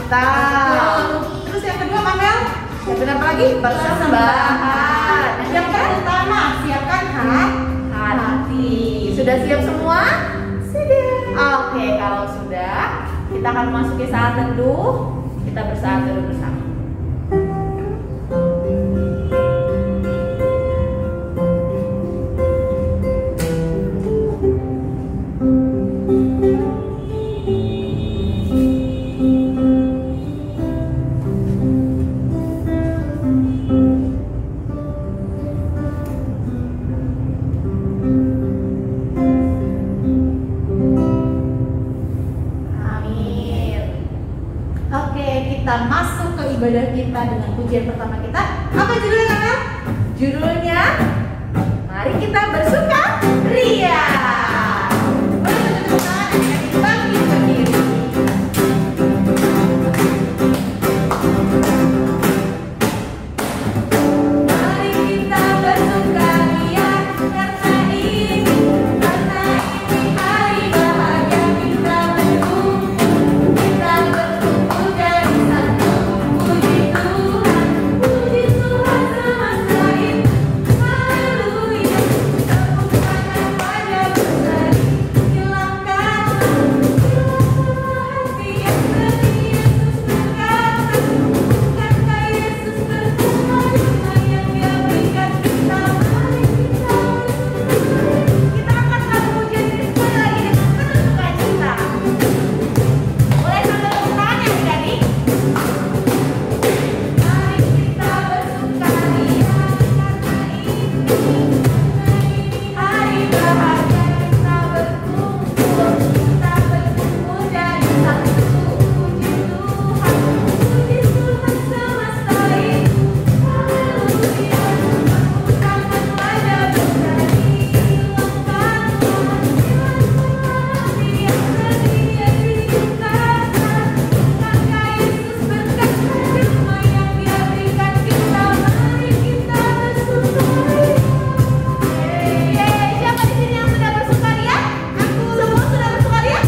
kita. Terus yang kedua, Kamel? Yang kedua apa lagi? Persembahan. Yang pertama, siapkan hati. Sudah siap semua? Sudah. Oke, kalau sudah, kita akan memasuki saat teduh. Kita bersaat teduh bersama. Kita masuk ke ibadah kita dengan pujian pertama kita. Apa judulnya, Kamel? Judulnya, mari kita bersukaria. Bagi berdiri. Mari kita bersukaria karena ini hari bahagia kita berkumpul. Kita berkumpul dari satu. Puji Tuhan semesta ini. Haleluya. Tepuk tangan wajah berseri. Hilangkan hati yang sedih. Yesus berkata, bukankah Yesus berkumar dengan yang Dia berikan kita? Mari kita akan memuji diri sekali lagi dengan penuh sukacita. Boleh sambil tepuk tangan ya adik-adik? Mari kita bersukaria karena ini hari bahagia kita berkumpul. Kita berkumpul jadi satu. Puji Tuhan semesta ini. Haleluya. Tepuk tangan wajah berseri. Hilangkan hati yang sedih. Yesus berkata, bukankah Yesus berkata, cuma yang Dia berikan kita. Mari kita bersukaria. Siapa di sini yang sudah bersukaria? Aku. Semua sudah bersukaria?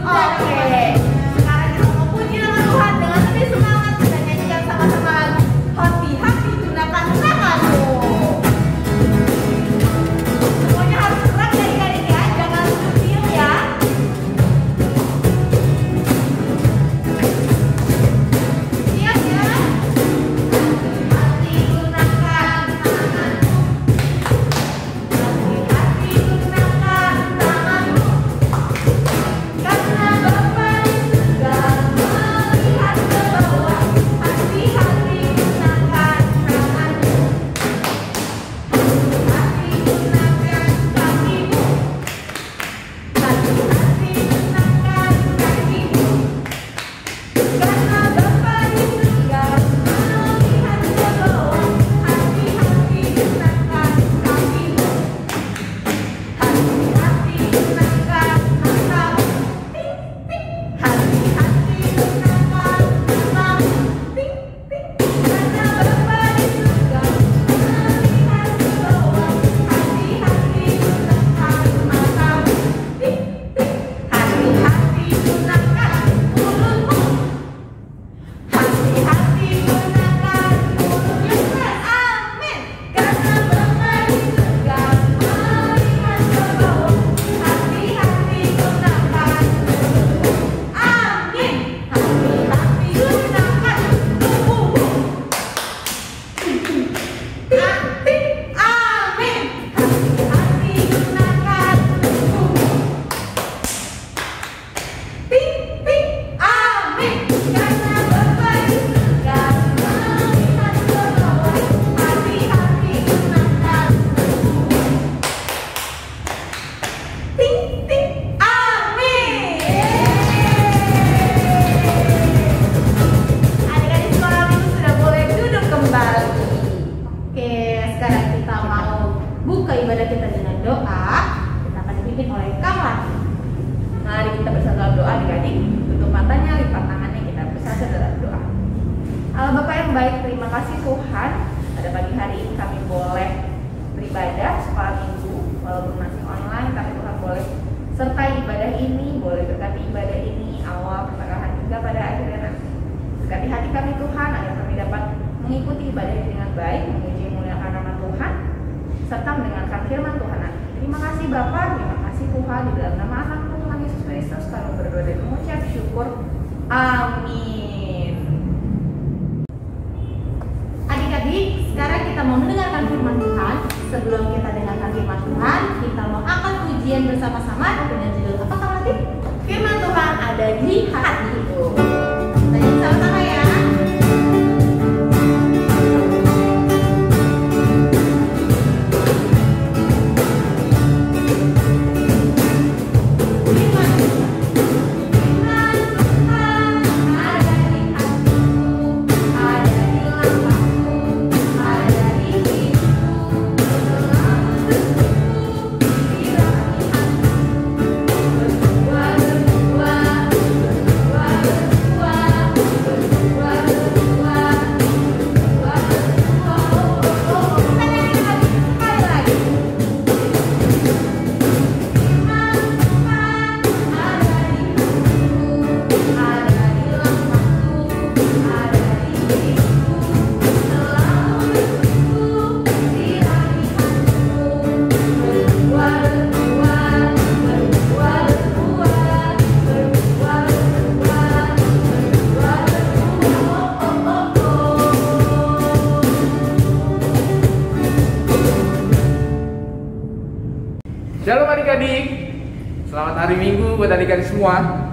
Oke. Sekarang kita mau puji nama Tuhan dengan lebih semangat. Kita nyanyikan sama-sama lagu Hati-hati gunakan tanganmu. Semuanya harus gerak ya adik-adik ya, jangan duduk diam ya. Siap ya? Hati-hati gunakan tanganmu. Hati-hati gunakan tanganmu. Karena Bapa di surga melihat ke bawah. Hati-hati gunakan tanganmu. Hati-hati gunakan kakimu. Hati-hati gunakan kakimu. Karena Bapa di surga melihat ke bawah. Hati-hati gunakan kakimu. Hati-hati gunakan matamu. Hati-hati gunakan matamu. Karena Bapa di surga melihat ke bawah. Hati-hati gunakan matamu. Hati-hati gunakan mulutmu. Hati-hati gunakan mulutmu. Amin. Karena Bapa di surga melihat ke bawah. Hati-hati gunakan mulutmu. Amin. Hati-hati gunakan tubuhmu. Amin. Hati-hati gunakan tubuhmu. Amin. Karena Bapa di surga melihat ke bawah. Hati-hati gunakan tubuhmu. Amin. Adik-adik sekolah minggu sudah boleh duduk kembali. Oke, sekarang kita mau buka ibadah kita dengan doa. Kita akan dipimpin oleh Kamel. Mari kita bersatu dalam doa adik-adik. Tutup matanya, lipat tangannya, kita bersatu dalam doa. Allah Bapa yang baik, terima kasih Tuhan. Pada pagi hari ini kami boleh beribadah sekolah minggu. Walaupun masih online, tapi Tuhan boleh sertai ibadah ini, boleh berkati ibadah ini awal pertengahan hingga pada akhirnya nanti. kami Tuhan, agar kami dapat mengikuti ibadah ini dengan baik, memuji muliakan nama Tuhan, serta mendengarkan firman Tuhan. Terima kasih Bapa, terima kasih Tuhan, di dalam nama anak Tuhan Yesus Kristus kami berdoa dan mengucap syukur. Amin. Adik-adik, sekarang kita mau mendengarkan firman Tuhan. Sebelum kita dengarkan firman Tuhan, kita mau angkat pujian bersama-sama dengan judul apa Kak Latif? Firman Tuhan ada di hatiku. Nyanyi sama-sama ya. Shalom adik-adik, selamat hari Minggu buat adik-adik semua.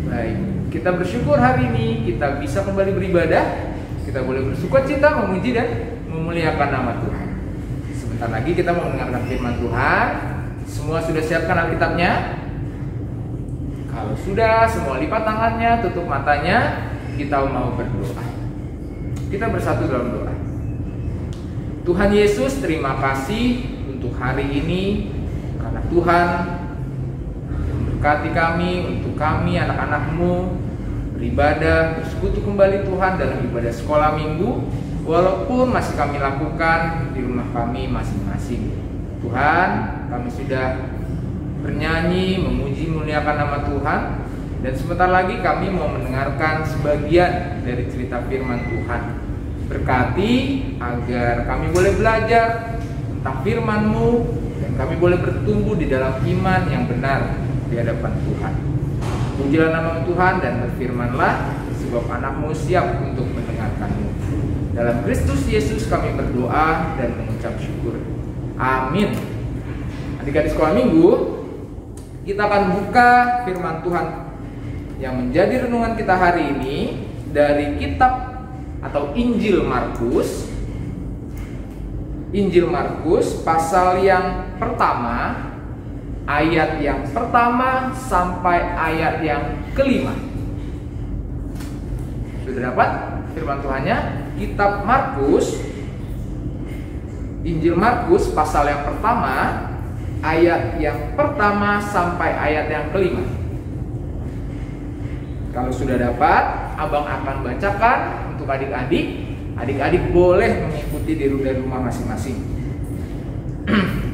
Baik, kita bersyukur hari ini kita bisa kembali beribadah. Kita boleh bersukacita, memuji dan memuliakan nama Tuhan. Sebentar lagi kita mau mendengarkan firman Tuhan. Semua sudah siapkan Alkitabnya? Kalau sudah, semua lipat tangannya, tutup matanya. Kita mau berdoa. Kita bersatu dalam doa. Tuhan Yesus, terima kasih untuk hari ini, karena Tuhan memberkati kami, untuk kami anak-anak-Mu beribadah, bersekutu kembali Tuhan dalam ibadah sekolah minggu, walaupun masih kami lakukan di rumah kami masing-masing. Tuhan, kami sudah bernyanyi, memuji muliakan nama Tuhan, dan sebentar lagi kami mau mendengarkan sebagian dari cerita firman Tuhan. Berkati agar kami boleh belajar tentang firman-Mu, dan kami boleh bertumbuh di dalam iman yang benar di hadapan Tuhan. Pujilah nama Tuhan dan berfirmanlah, sebab anak-Mu siap untuk mendengarkan-Mu. Dalam Kristus Yesus kami berdoa dan mengucap syukur. Amin. Adik-adik sekolah minggu, kita akan buka firman Tuhan yang menjadi renungan kita hari ini dari kitab atau Injil Markus. Injil Markus pasal yang pertama, ayat yang pertama sampai ayat yang kelima. Sudah dapat firman Tuhannya? Kitab Markus, Injil Markus pasal yang pertama, ayat yang pertama sampai ayat yang kelima. Kalau sudah dapat, abang akan bacakan untuk adik-adik. Adik-adik boleh mengikuti dari rumah masing-masing.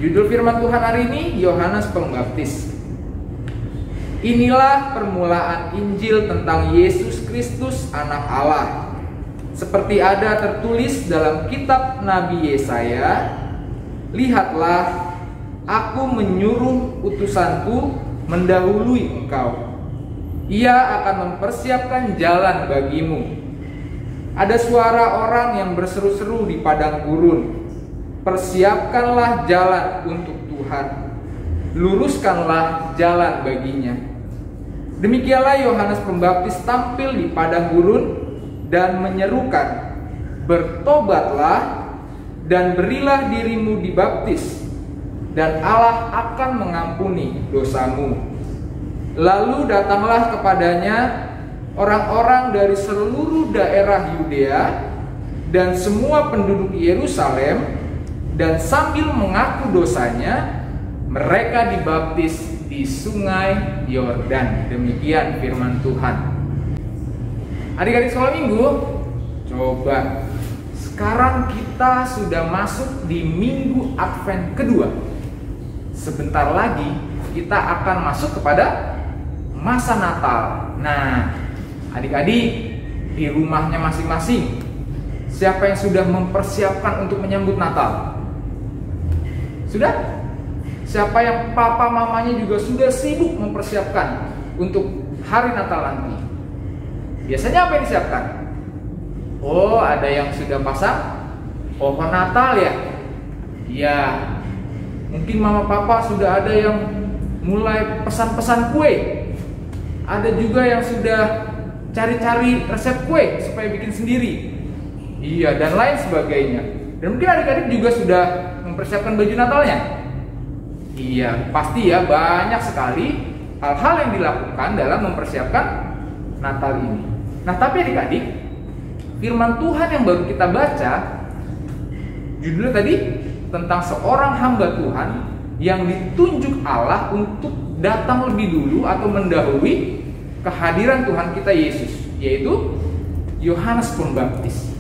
Judul firman Tuhan hari ini, Yohanes Pembaptis. Inilah permulaan Injil tentang Yesus Kristus anak Allah. Seperti ada tertulis dalam kitab Nabi Yesaya, lihatlah, aku menyuruh utusanku mendahului engkau. Ia akan mempersiapkan jalan bagimu. Ada suara orang yang berseru-seru di padang gurun, persiapkanlah jalan untuk Tuhan, luruskanlah jalan baginya. Demikianlah Yohanes Pembaptis tampil di padang gurun dan menyerukan, bertobatlah dan berilah dirimu dibaptis, dan Allah akan mengampuni dosamu. Lalu datanglah kepadanya orang-orang dari seluruh daerah Yudea dan semua penduduk Yerusalem, dan sambil mengaku dosanya, mereka dibaptis di sungai Yordan. Demikian firman Tuhan. Adik-adik sekolah minggu, coba sekarang kita sudah masuk di minggu Advent kedua. Sebentar lagi kita akan masuk kepada masa Natal. Nah, adik-adik, di rumahnya masing-masing, siapa yang sudah mempersiapkan untuk menyambut Natal? Sudah? Siapa yang papa mamanya juga sudah sibuk mempersiapkan untuk hari Natal nanti? Biasanya apa yang disiapkan? Oh, ada yang sudah pasang pohon Natal ya? Iya. Mungkin mama papa sudah ada yang mulai pesan-pesan kue. Ada juga yang sudah cari-cari resep kue supaya bikin sendiri. Iya, dan lain sebagainya. Dan mungkin adik-adik juga sudah mempersiapkan baju Natalnya. Iya, pasti ya, banyak sekali hal-hal yang dilakukan dalam mempersiapkan Natal ini. Nah, tapi adik-adik, firman Tuhan yang baru kita baca, judulnya tadi tentang seorang hamba Tuhan yang ditunjuk Allah untuk datang lebih dulu atau mendahului kehadiran Tuhan kita Yesus, yaitu Yohanes Pembaptis.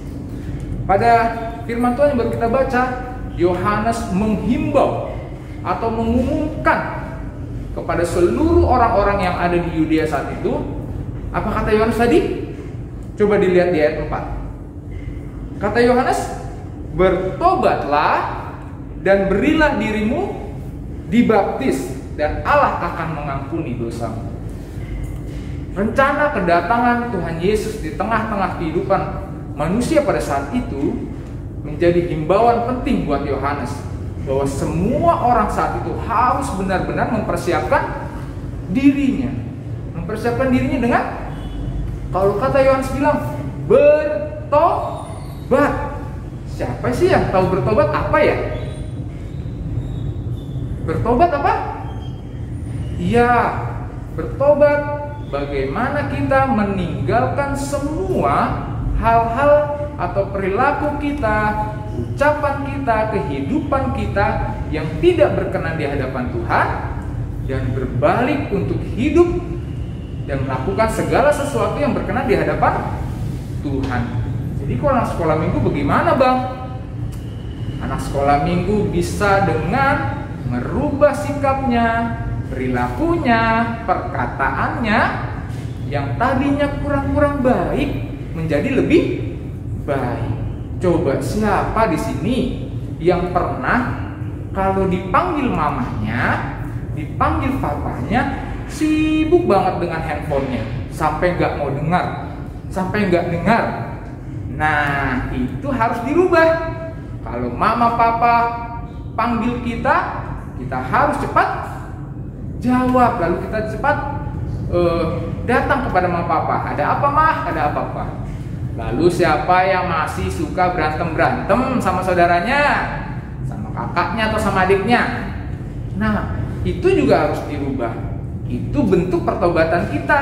Pada firman Tuhan yang baru kita baca, Yohanes menghimbau atau mengumumkan kepada seluruh orang-orang yang ada di Yudea saat itu. Apa kata Yohanes tadi? Coba dilihat di ayat 4. Kata Yohanes, bertobatlah dan berilah dirimu dibaptis dan Allah akan mengampuni dosamu. Rencana kedatangan Tuhan Yesus di tengah-tengah kehidupan manusia pada saat itu menjadi himbauan penting buat Yohanes, bahwa semua orang saat itu harus benar-benar mempersiapkan dirinya. Mempersiapkan dirinya dengan, kalau kata Yohanes bilang, bertobat. Siapa sih yang tahu bertobat apa ya? Bertobat apa? Iya, bertobat bagaimana kita meninggalkan semua hal-hal atau perilaku kita, ucapan kita, kehidupan kita yang tidak berkenan di hadapan Tuhan, dan berbalik untuk hidup dan melakukan segala sesuatu yang berkenan di hadapan Tuhan. Jadi kalau anak sekolah minggu bagaimana, Bang? Anak sekolah minggu bisa dengan merubah sikapnya, perilakunya, perkataannya yang tadinya kurang-kurang baik menjadi lebih baik. Coba siapa di sini yang pernah kalau dipanggil mamanya, dipanggil papanya, sibuk banget dengan handphonenya sampai nggak mau dengar, sampai nggak dengar? Nah, itu harus dirubah. Kalau mama papa panggil kita, kita harus cepat jawab, lalu kita cepat datang kepada mama papa. Ada apa, Mah? Ada apa, Pak? Lalu siapa yang masih suka berantem-berantem sama saudaranya, sama kakaknya atau sama adiknya? Nah, itu juga harus dirubah. Itu bentuk pertobatan kita.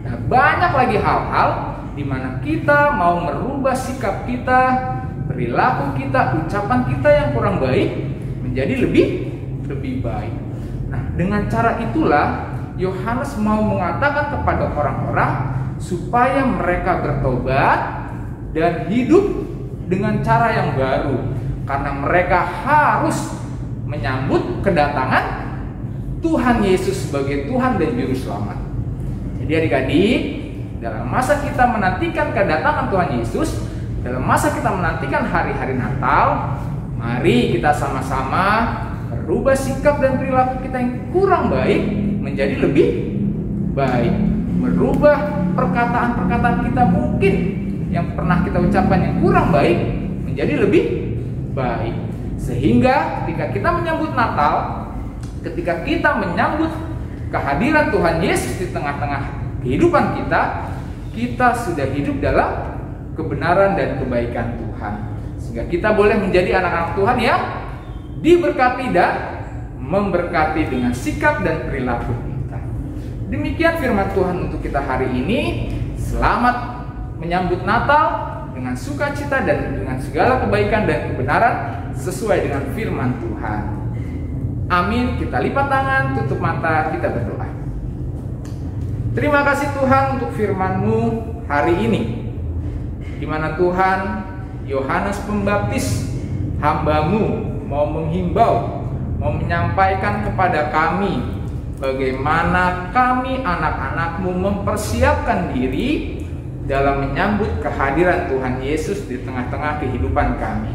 Nah, banyak lagi hal-hal di mana kita mau merubah sikap kita, perilaku kita, ucapan kita yang kurang baik menjadi lebih baik. Nah, dengan cara itulah Yohanes mau mengatakan kepada orang-orang supaya mereka bertobat dan hidup dengan cara yang baru, karena mereka harus menyambut kedatangan Tuhan Yesus sebagai Tuhan dan Juru Selamat. Jadi adik-adik, dalam masa kita menantikan kedatangan Tuhan Yesus, dalam masa kita menantikan hari-hari Natal, mari kita sama-sama merubah sikap dan perilaku kita yang kurang baik menjadi lebih baik. Merubah perkataan-perkataan kita mungkin yang pernah kita ucapkan yang kurang baik menjadi lebih baik. Sehingga ketika kita menyambut Natal, ketika kita menyambut kehadiran Tuhan Yesus di tengah-tengah kehidupan kita, kita sudah hidup dalam kebenaran dan kebaikan Tuhan. Sehingga kita boleh menjadi anak-anak Tuhan yang diberkati dan memberkati dengan sikap dan perilaku kita. Demikian firman Tuhan untuk kita hari ini. Selamat menyambut Natal dengan sukacita dan dengan segala kebaikan dan kebenaran sesuai dengan firman Tuhan. Amin. Kita lipat tangan, tutup mata, kita berdoa. Terima kasih Tuhan untuk firman-Mu hari ini, di mana Tuhan, Yohanes Pembaptis, hamba-Mu, mau menghimbau, mau menyampaikan kepada kami bagaimana kami anak-anak-Mu mempersiapkan diri dalam menyambut kehadiran Tuhan Yesus di tengah-tengah kehidupan kami.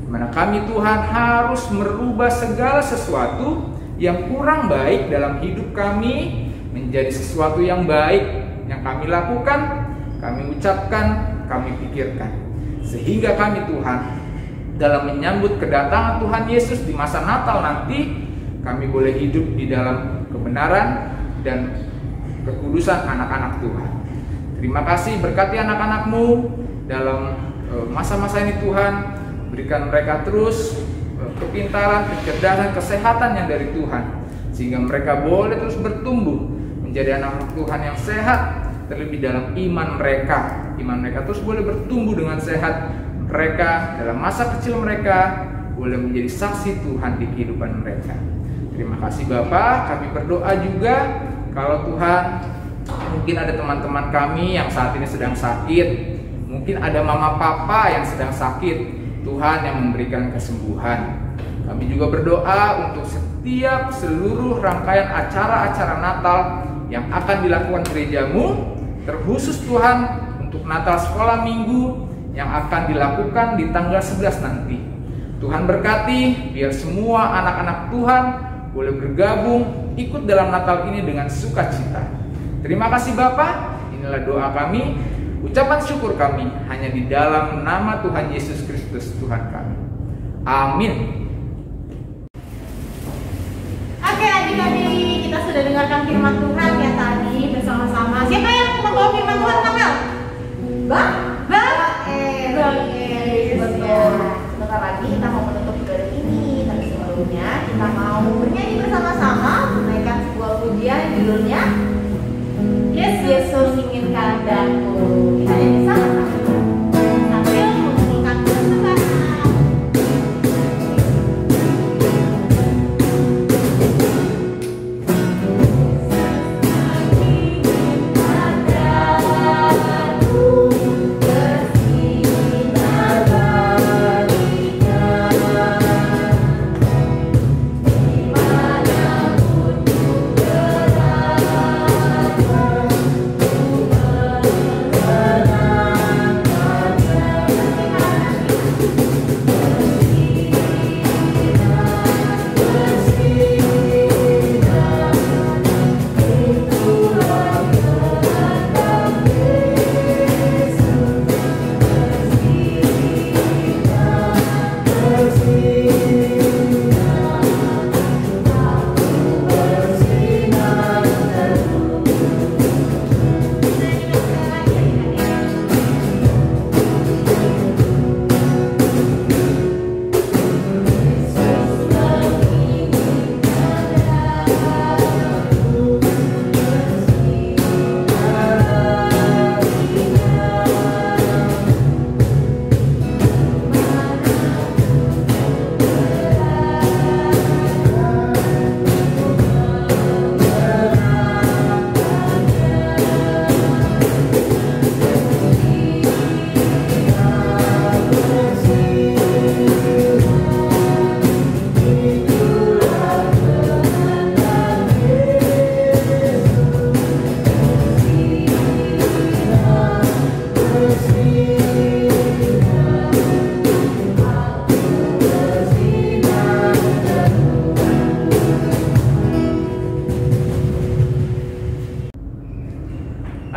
Di mana kami Tuhan harus merubah segala sesuatu yang kurang baik dalam hidup kami menjadi sesuatu yang baik yang kami lakukan, kami ucapkan, kami pikirkan. Sehingga kami Tuhan dalam menyambut kedatangan Tuhan Yesus di masa Natal nanti, kami boleh hidup di dalam kebenaran dan kekudusan anak-anak Tuhan. Terima kasih, berkati anak-anak-Mu dalam masa-masa ini Tuhan. Berikan mereka terus kepintaran, kecerdasan, kesehatan yang dari Tuhan, sehingga mereka boleh terus bertumbuh menjadi anak-anak Tuhan yang sehat. Terlebih dalam iman mereka terus boleh bertumbuh dengan sehat. Mereka dalam masa kecil mereka boleh menjadi saksi Tuhan di kehidupan mereka. Terima kasih Bapak. Kami berdoa juga kalau Tuhan, mungkin ada teman-teman kami yang saat ini sedang sakit, mungkin ada mama papa yang sedang sakit, Tuhan yang memberikan kesembuhan. Kami juga berdoa untuk setiap seluruh rangkaian acara-acara Natal yang akan dilakukan gerejamu, terkhusus Tuhan untuk Natal sekolah minggu yang akan dilakukan di tanggal 11 nanti. Tuhan berkati, biar semua anak-anak Tuhan boleh bergabung ikut dalam Natal ini dengan sukacita. Terima kasih Bapak, inilah doa kami, ucapan syukur kami hanya di dalam nama Tuhan Yesus Kristus Tuhan kami. Amin. Oke adik-adik, kita sudah dengarkan firman Tuhan ya tadi bersama-sama. Siapa yang membawa firman Tuhan, Kamel? Bang? Sebentar lagi kita mau menutup ibadah ini, tapi sebelumnya kita mau bernyanyi bersama-sama menaikkan sebuah pujian judulnya Yesus ingin keadaanku. Kita nyanyi sama-sama sambil mengumpulkan persembahan.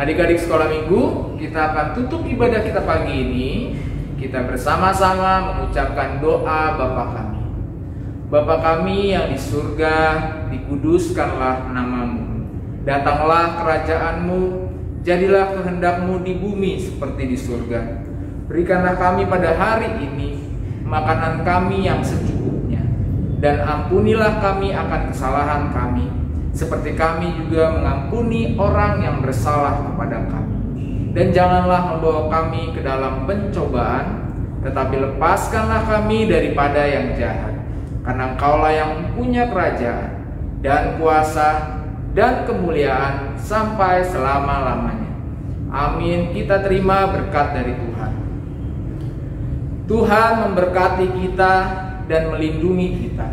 Adik-adik sekolah minggu, kita akan tutup ibadah kita pagi ini. Kita bersama-sama mengucapkan doa Bapa kami. Bapa kami yang di surga, dikuduskanlah namamu. Datanglah kerajaanmu, jadilah kehendak-Mu di bumi seperti di surga. Berikanlah kami pada hari ini makanan kami yang secukupnya, dan ampunilah kami akan kesalahan kami, seperti kami juga mengampuni orang yang bersalah kepada kami. Dan janganlah membawa kami ke dalam pencobaan, tetapi lepaskanlah kami daripada yang jahat. Karena Engkaulah yang punya kerajaan dan kuasa dan kemuliaan sampai selama-lamanya. Amin. Kita terima berkat dari Tuhan. Tuhan memberkati kita dan melindungi kita.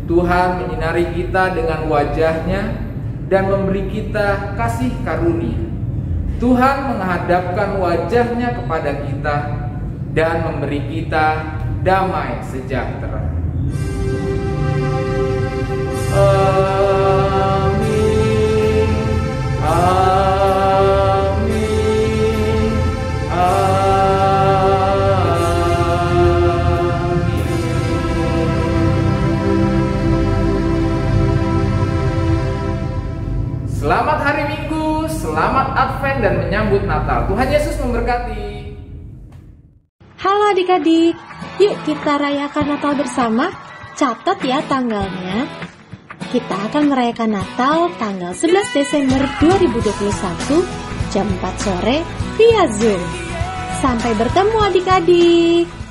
Tuhan menyinari kita dengan wajah-Nya dan memberi kita kasih karunia. Tuhan menghadapkan wajahnya kepada kita dan memberi kita damai sejahtera. Amin. Amin. Amin. Selamat hari Minggu, selamat Advent dan menyambut Natal. Tuhan Yesus memberkati. Halo adik-adik, yuk kita rayakan Natal bersama. Catat ya tanggalnya. Kita akan merayakan Natal tanggal 11 Desember 2021 jam 4 sore via Zoom. Sampai bertemu adik-adik.